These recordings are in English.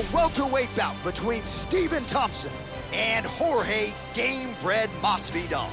the welterweight bout between Stephen Thompson and Jorge Gamebred Masvidal.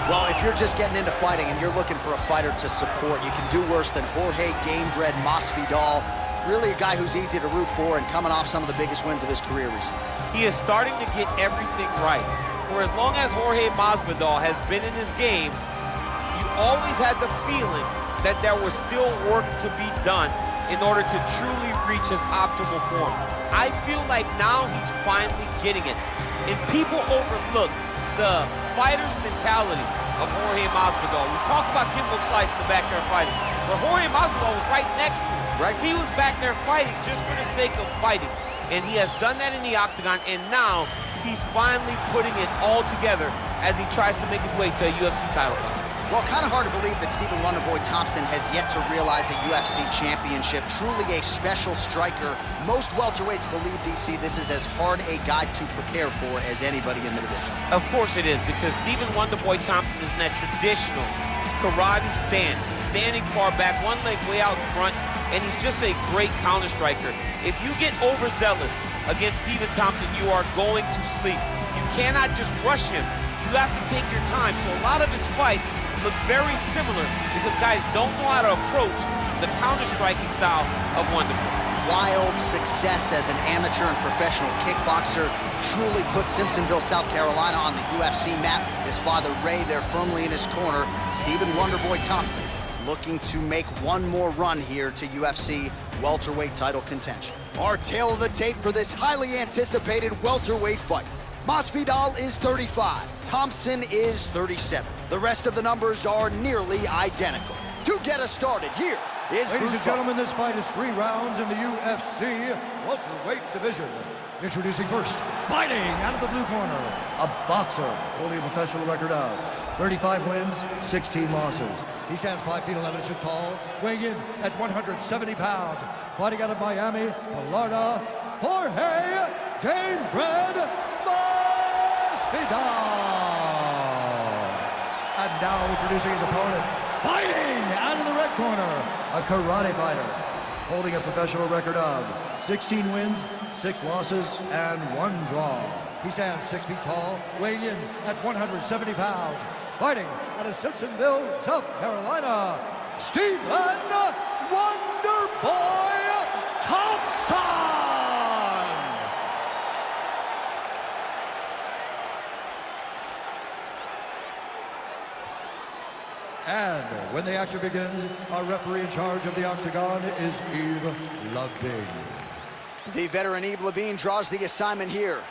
Well, if you're just getting into fighting and you're looking for a fighter to support, you can do worse than Jorge Gamebred Masvidal. Really a guy who's easy to root for and coming off some of the biggest wins of his career recently. He is starting to get everything right. For as long as Jorge Masvidal has been in this game, you always had the feeling that there was still work to be done in order to truly reach his optimal form. I feel like now he's finally getting it. And people overlook the fighter's mentality of Jorge Masvidal. We talk about Kimbo Slice in the back there fighting, but Jorge Masvidal was right next to him. Right. He was back there fighting just for the sake of fighting. And he has done that in the octagon, and now he's finally putting it all together as he tries to make his way to a UFC title fight. Well, kind of hard to believe that Stephen Wonderboy Thompson has yet to realize a UFC championship. Truly a special striker. Most welterweights believe, DC, this is as hard a guy to prepare for as anybody in the division. Of course it is, because Stephen Wonderboy Thompson is in that traditional karate stance. He's standing far back, one leg way out in front, and he's just a great counter striker. If you get overzealous against Stephen Thompson, you are going to sleep. You cannot just rush him. You have to take your time. So a lot of his fights look very similar because guys don't know how to approach the counter-striking style of Wonderboy. Wild success as an amateur and professional kickboxer. Truly put Simpsonville, South Carolina on the UFC map. His father, Ray, there firmly in his corner. Stephen Wonderboy Thompson looking to make one more run here to UFC welterweight title contention. Our tail of the tape for this highly anticipated welterweight fight. Masvidal is 35. Thompson is 37. The rest of the numbers are nearly identical. To get us started, here is Ladies Bruce and gentlemen, this fight is 3 rounds in the UFC welterweight division. Introducing first, fighting out of the blue corner, a boxer holding a professional record of 35 wins, 16 losses. He stands 5 feet 11 inches tall, weighing in at 170 pounds. Fighting out of Miami, Florida, Jorge Gamebred Masvidal. And now introducing his opponent, fighting out of the red corner, a karate fighter holding a professional record of 16 wins, 6 losses, and 1 draw. He stands 6 feet tall, weighing in at 170 pounds. Fighting out of Simpsonville, South Carolina, Stephen Wonderboy Thompson! And when the action begins, our referee in charge of the octagon is Yves Lavigne. The veteran Yves Lavigne draws the assignment here.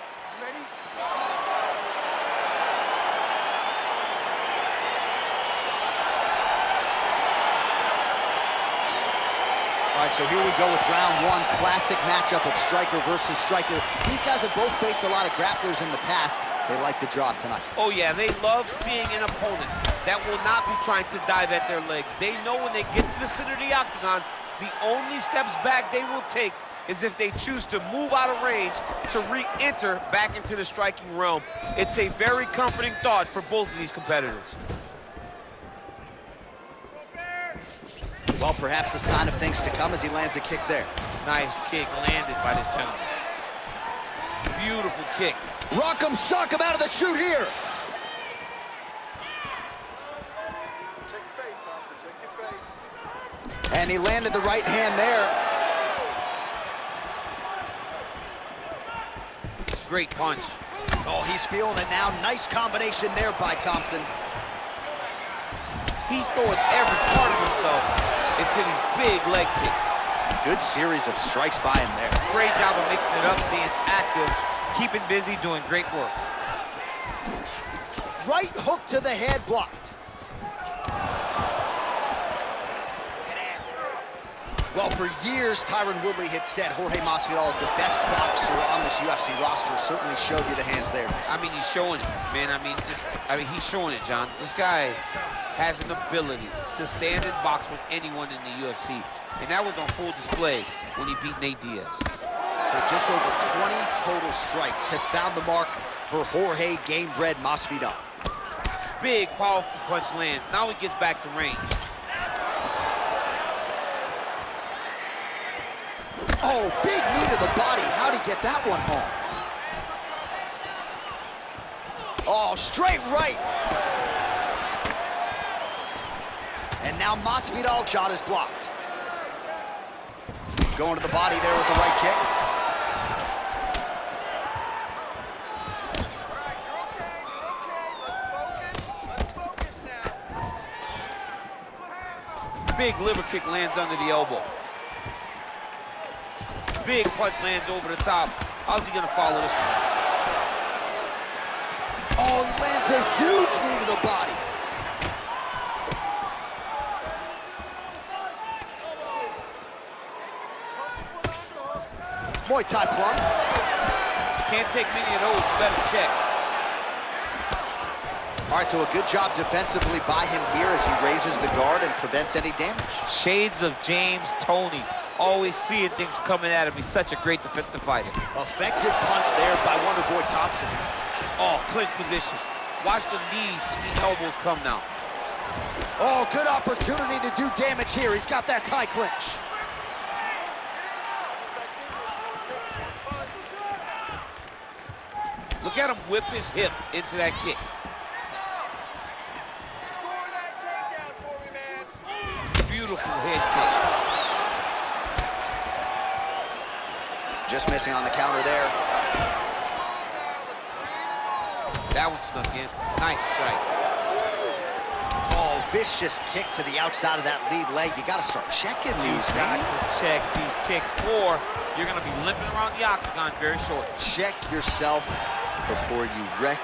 All right, so here we go with round 1. Classic matchup of striker versus striker. These guys have both faced a lot of grapplers in the past. They like the draw tonight. Oh yeah, they love seeing an opponent that will not be trying to dive at their legs. They know when they get to the center of the octagon, the only steps back they will take is if they choose to move out of range to re-enter back into the striking realm. It's a very comforting thought for both of these competitors. Well, perhaps a sign of things to come as he lands a kick there. Nice kick landed by this gentleman. Beautiful kick. Rock'em sock'em out of the chute here. Protect your face, huh? Protect your face. And he landed the right hand there. Great punch. Oh, he's feeling it now. Nice combination there by Thompson. He's throwing every part of himself into these big leg kicks. Good series of strikes by him there. Great job of mixing it up, staying active, keeping busy, doing great work. Right hook to the head, blocked. Well, for years, Tyron Woodley had said Jorge Masvidal is the best boxer on this UFC roster. Certainly showed you the hands there. I mean, he's showing it, man. I mean, he's showing it, John. This guy has an ability to stand and box with anyone in the UFC. And that was on full display when he beat Nate Diaz. So just over 20 total strikes have found the mark for Jorge Gamebred Masvidal. Big, powerful punch lands. Now he gets back to range. Oh, big knee to the body. How'd he get that one home? Oh, straight right. And now Masvidal's shot is blocked. Going to the body there with the right kick. All right, you're okay, you're okay. Let's focus now. Big liver kick lands under the elbow. Big punch lands over the top. How's he gonna follow this one? Oh, he lands a huge knee to the body. Muay Thai plum. Can't take many of those, you better check. All right, so a good job defensively by him here as he raises the guard and prevents any damage. Shades of James Toney. Always seeing things coming at him. He's such a great defensive fighter. Effective punch there by Wonderboy Thompson. Oh, clinch position. Watch the knees and the elbows come now. Oh, good opportunity to do damage here. He's got that Thai clinch. Look at him whip his hip into that kick. Score that takedown for me, man. Beautiful head kick. Just missing on the counter there. That one snuck in. Nice strike. Oh, vicious kick to the outside of that lead leg. You got to start checking these, man. Check these kicks, or you're going to be limping around the octagon very short. Check yourself before you wreck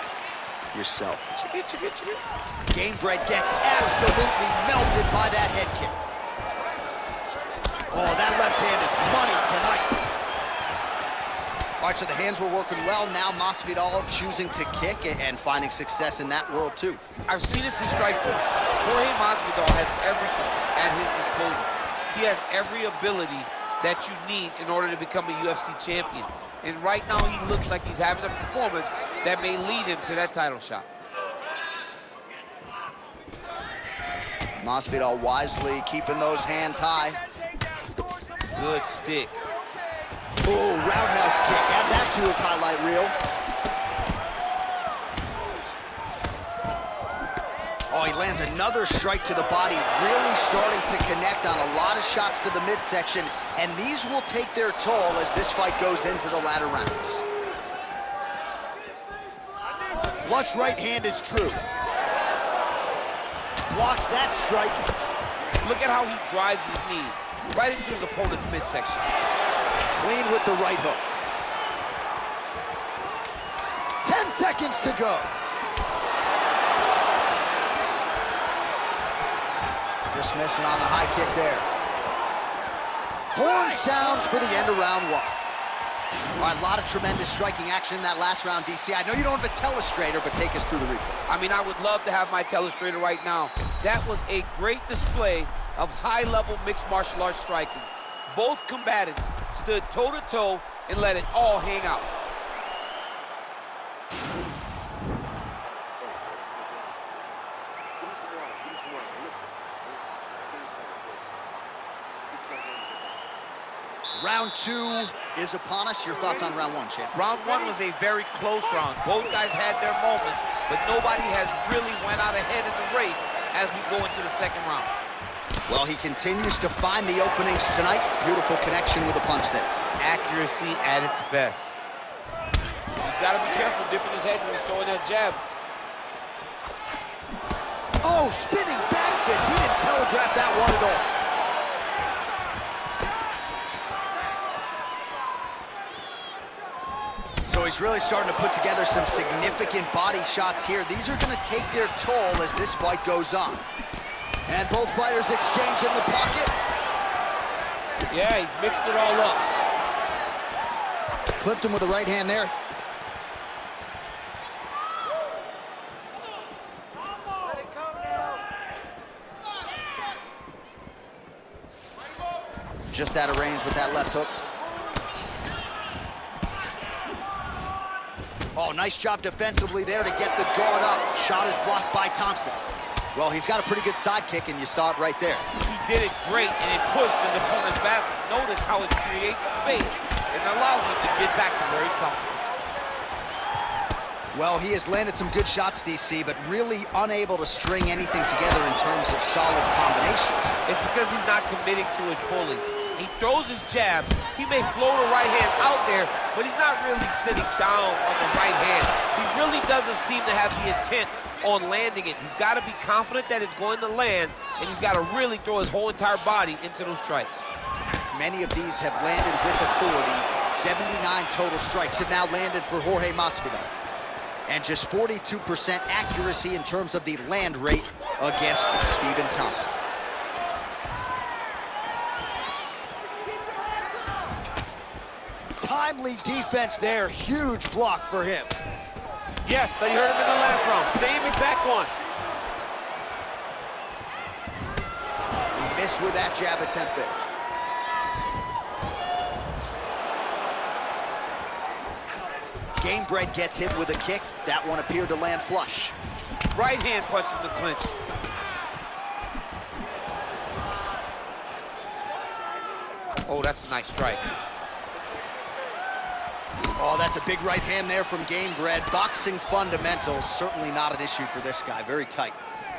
yourself. Check it. Gamebred gets absolutely melted by that head kick. Oh, that left hand is money tonight. All right, so the hands were working well. Now Masvidal choosing to kick and finding success in that world, too. I've seen this in Strikeforce. Jorge Masvidal has everything at his disposal. He has every ability that you need in order to become a UFC champion. And right now, he looks like he's having a performance that may lead him to that title shot. Masvidal wisely keeping those hands high. Good stick. Oh, roundhouse kick. Add that to his highlight reel. Oh, he lands another strike to the body, really starting to connect on a lot of shots to the midsection, and these will take their toll as this fight goes into the latter rounds. Flush right hand is true. Blocks that strike. Look at how he drives his knee right into his opponent's midsection. Clean with the right hook. 10 seconds to go. Just missing on the high kick there. Horn sounds for the end of round one. All right, a lot of tremendous striking action in that last round, DC. I know you don't have a telestrator, but take us through the replay. I mean, I would love to have my telestrator right now. That was a great display of high-level mixed martial arts striking. Both combatants stood toe-to-toe and let it all hang out. Round two is upon us. Your thoughts on round one, champ? Round one was a very close round. Both guys had their moments, but nobody has really went out ahead in the race as we go into the second round. Well, he continues to find the openings tonight. Beautiful connection with a punch there. Accuracy at its best. He's got to be careful dipping his head when he's throwing that jab. Oh, spinning back fist. He didn't telegraph that one at all. So he's really starting to put together some significant body shots here. These are going to take their toll as this fight goes on. And both fighters exchange in the pocket. Yeah, he's mixed it all up. Clipped him with the right hand there. Let it go now. Just out of range with that left hook. Oh, nice job defensively there to get the guard up. Shot is blocked by Thompson. Well, he's got a pretty good sidekick, and you saw it right there. He did it great, and it pushed his opponent's back. Notice how it creates space and allows him to get back to where he's coming. Well, he has landed some good shots, DC, but really unable to string anything together in terms of solid combinations. It's because he's not committing to it fully. He throws his jab. He may float a right hand out there, but he's not really sitting down on the right hand. He really doesn't seem to have the intent on landing it. He's got to be confident that it's going to land, and he's got to really throw his whole entire body into those strikes. Many of these have landed with authority. 79 total strikes have now landed for Jorge Masvidal. And just 42% accuracy in terms of the land rate against Stephen Thompson. Timely defense there, huge block for him. Yes, they heard him in the last round. Same exact one. He missed with that jab attempt there. Gamebred gets hit with a kick. That one appeared to land flush. Right hand punch from the clinch. Oh, that's a nice strike. Oh, that's a big right hand there from Gamebred. Boxing fundamentals, certainly not an issue for this guy. Very tight.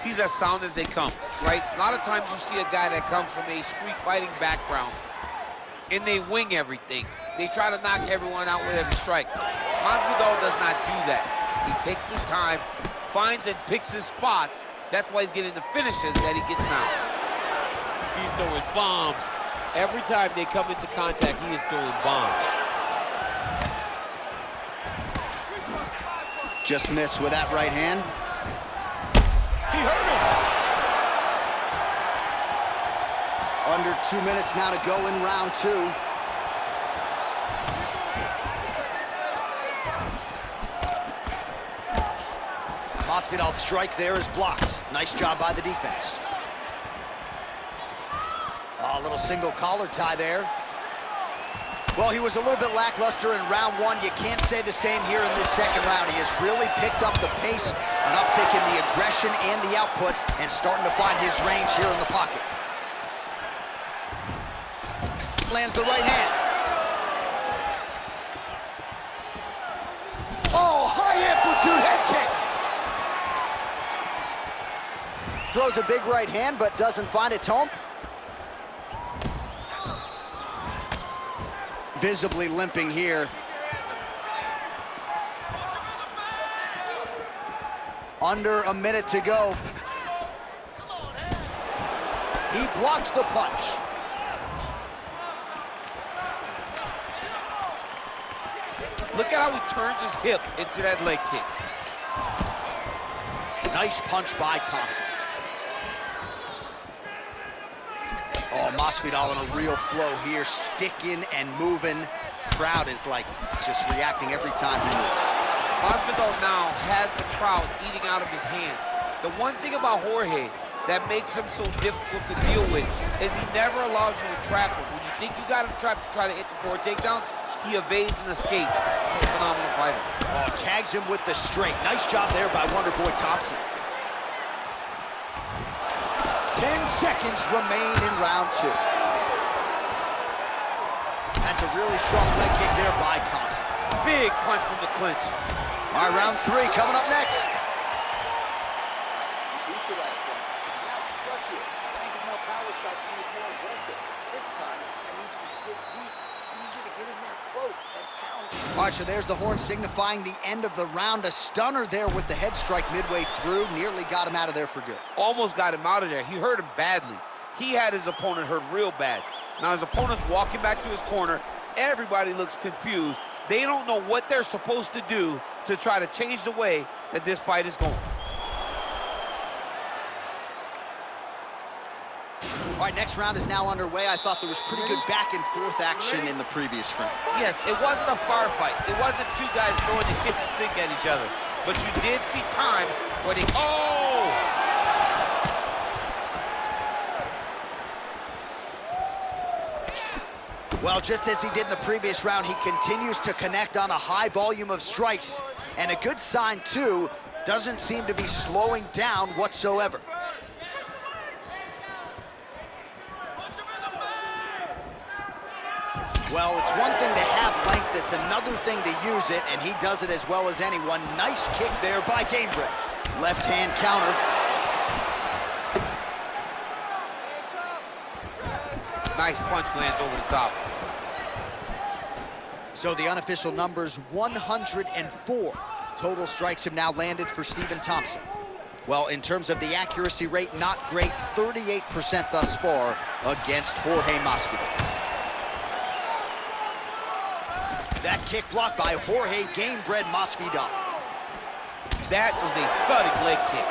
He's as sound as they come, right? A lot of times you see a guy that comes from a street fighting background, and they wing everything. They try to knock everyone out with every strike. Masvidal does not do that. He takes his time, finds and picks his spots. That's why he's getting the finishes that he gets now. He's throwing bombs. Every time they come into contact, he is throwing bombs. Just missed with that right hand. He hurt him. Under 2 minutes now to go in round two. Masvidal's strike there is blocked. Nice job by the defense. Oh, a little single collar tie there. Well, he was a little bit lackluster in round one. You can't say the same here in this second round. He has really picked up the pace, an uptick in the aggression and the output, and starting to find his range here in the pocket. Lands the right hand. Oh, high amplitude head kick. Throws a big right hand, but doesn't find its home. Visibly limping here. Under a minute to go. He blocks the punch. Look at how he turns his hip into that leg kick. Nice punch by Thompson. Oh, Masvidal in a real flow here, sticking and moving. Crowd is like just reacting every time he moves. Masvidal now has the crowd eating out of his hands. The one thing about Jorge that makes him so difficult to deal with is he never allows you to trap him. When you think you got him trapped to try to hit the forward takedown, he evades and escapes. He's a phenomenal fighter. Oh, tags him with the straight. Nice job there by Wonderboy Thompson. 10 seconds remain in round two. That's a really strong leg kick there by Thompson. Big punch from the clinch. All right, round three coming up next. All right, so there's the horn signifying the end of the round. A stunner there with the head strike midway through. Nearly got him out of there for good. Almost got him out of there. He hurt him badly. He had his opponent hurt real bad. Now his opponent's walking back to his corner. Everybody looks confused. They don't know what they're supposed to do to try to change the way that this fight is going. All right, next round is now underway. I thought there was pretty good back and forth action in the previous round. Yes, it wasn't a bar fight. It wasn't two guys throwing the kitchen sink at each other. But you did see times where they, oh! Well, just as he did in the previous round, he continues to connect on a high volume of strikes. And a good sign, too, doesn't seem to be slowing down whatsoever. Well, it's one thing to have length, it's another thing to use it, and he does it as well as anyone. Nice kick there by Gamebred. Left hand counter. Nice punch lands over the top. So the unofficial numbers, 104 total strikes have now landed for Stephen Thompson. Well, in terms of the accuracy rate, not great, 38% thus far against Jorge Masvidal. That kick blocked by Jorge Gamebred Masvidal. That was a thudding leg kick.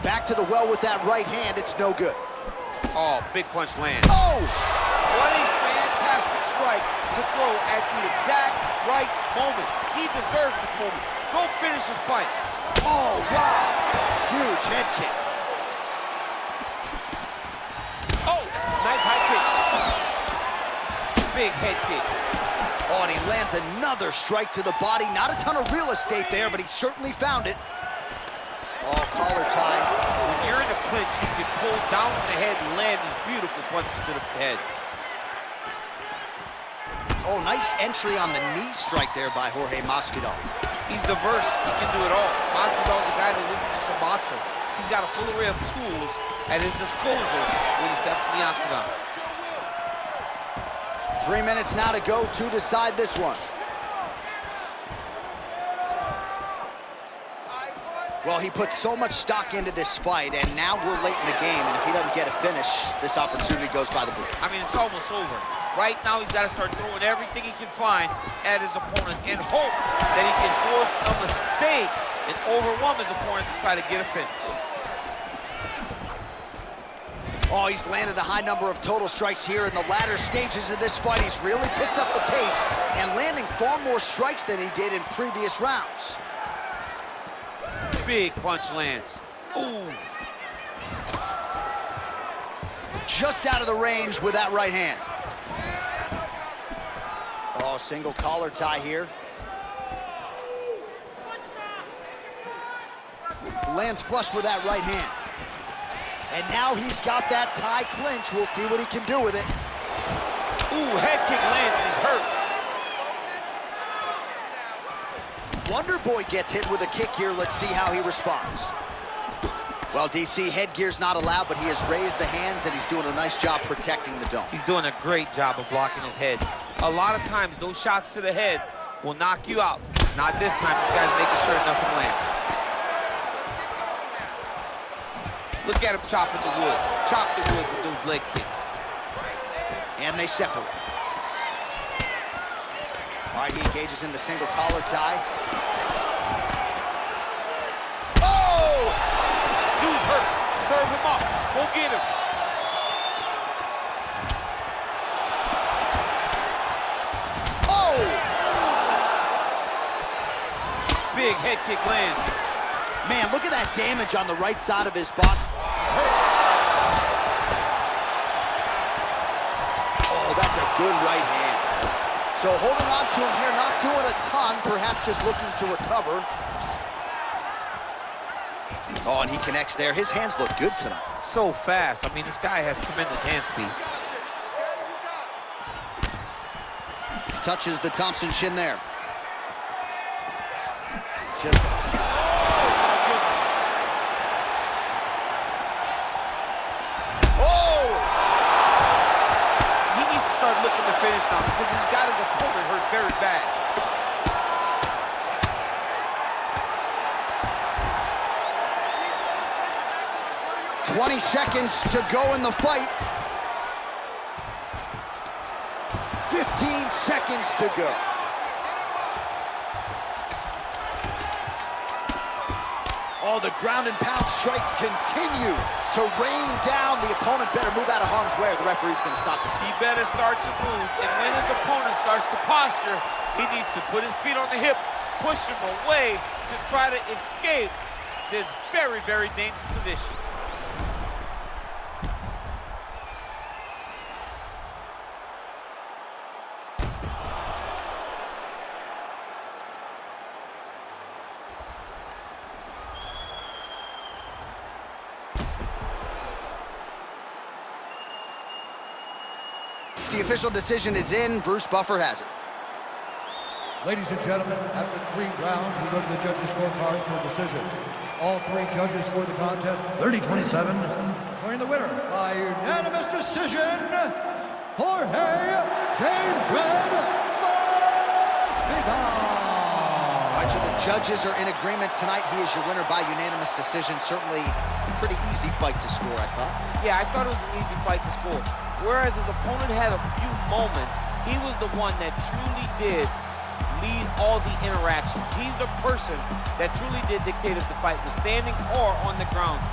Back to the well with that right hand, it's no good. Oh, big punch lands. Oh! What a fantastic strike to throw at the exact right moment. He deserves this moment. Go finish this fight. Oh, wow! Huge head kick. Oh, nice high kick. Big head kick. Oh, and he lands another strike to the body. Not a ton of real estate there, but he certainly found it. Oh, collar tie. When you're in a clinch, you can pull down on the head and land these beautiful punches to the head. Oh, nice entry on the knee strike there by Jorge Masvidal. He's diverse. He can do it all. Masvidal's a guy that isn't just a boxer. He's got a full array of tools at his disposal when he steps in the octagon. 3 minutes now to go to decide this one. Well, he put so much stock into this fight, and now we're late in the game, and if he doesn't get a finish, this opportunity goes by the book. I mean, it's almost over. Right now, he's got to start throwing everything he can find at his opponent and hope that he can force a mistake and overwhelm his opponent to try to get a finish. Oh, he's landed a high number of total strikes here in the latter stages of this fight. He's really picked up the pace and landing far more strikes than he did in previous rounds. Big punch lands. Ooh. Just out of the range with that right hand. Oh, single collar tie here. Lands flush with that right hand. And now he's got that tie clinch. We'll see what he can do with it. Ooh, head kick lands and he's hurt. Wonderboy gets hit with a kick here. Let's see how he responds. Well, DC, headgear's not allowed, but he has raised the hands, and he's doing a nice job protecting the dome. He's doing a great job of blocking his head. A lot of times, those shots to the head will knock you out. Not this time. This guy's making sure nothing lands. Look at him chopping the wood. Chop the wood with those leg kicks. And they separate. All right, he engages in the single collar tie. Oh! Dude's hurt. Serve him up. Go get him. Oh! Big head kick lands. Man, look at that damage on the right side of his body. Oh, that's a good right hand. So holding on to him here, not doing a ton, perhaps just looking to recover. Oh, and he connects there. His hands look good tonight. So fast. I mean, this guy has tremendous hand speed. Touches the Thompson shin there. Just... Looking to finish now because he's got his opponent hurt very bad. "20 seconds to go in the fight. 15 seconds to go. Oh, the ground and pound strikes continue to rain down. The opponent better move out of harm's way or the referee's going to stop this. He better start to move, and when his opponent starts to posture, he needs to put his feet on the hip, push him away to try to escape this very, very dangerous position. The official decision is in. Bruce Buffer has it. Ladies and gentlemen, after 3 rounds, we go to the judges' scorecards for a decision. All 3 judges scored the contest 30-27. Declaring the winner by unanimous decision, Jorge Game-Red Masvidal. All right, so the judges are in agreement tonight. He is your winner by unanimous decision. Certainly a pretty easy fight to score, I thought. Yeah, I thought it was an easy fight to score. Whereas his opponent had a few moments, he was the one that truly did lead all the interactions. He's the person that truly did dictate if the fight was standing or on the ground.